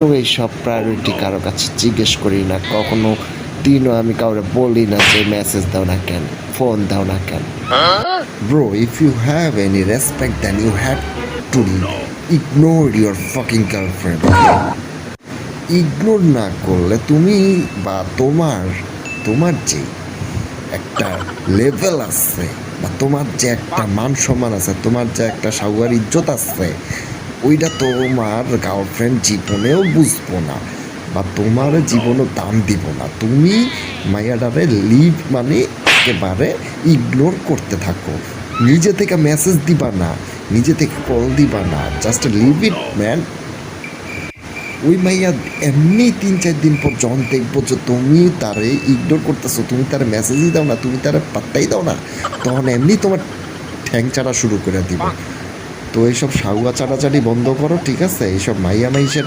তো এইসব প্রায়োরিটি কারো কাছে জিজ্ঞেস করি না, কখনো দিনও আমি কাউরে বলি না যে মেসেজ দাও না কেন, ফোন দাও না কেন। Bro, if you have any respect then you have to ignore your fucking girlfriend. Ignore না করলে তুমি বা তোমার তোমার যে একটা লেভেল আছে বা তোমার যে একটা মান সম্মান আছে, তোমার যে একটা সাউয়ার ইজ্জত আছে, ওইটা তোমার গার্লফ্রেন্ড জীবনেও বুঝবো না বা তোমার জীবনও দাম দিব না। তুমি মাইয়াডারে লিভ মানে একেবারে ইগনোর করতে থাকো। নিজে থেকে মেসেজ দিবা না, নিজে থেকে কল দিবা না, জাস্ট লিভ ইট ম্যান। ওই মাইয়া এমনি 3-4 দিন পর যখন দেখবো যে তুমি তারে ইগনোর করতেছো, তুমি তার মেসেজই দাও না, তুমি তার পাত্তাই দাও না, তখন এমনি তোমার ঠ্যাং চাটা শুরু করে দিব। তো এইসব সাউয়া চাটাচাটি বন্ধ করো, ঠিক আছে? এইসব মাইয়া মাইসের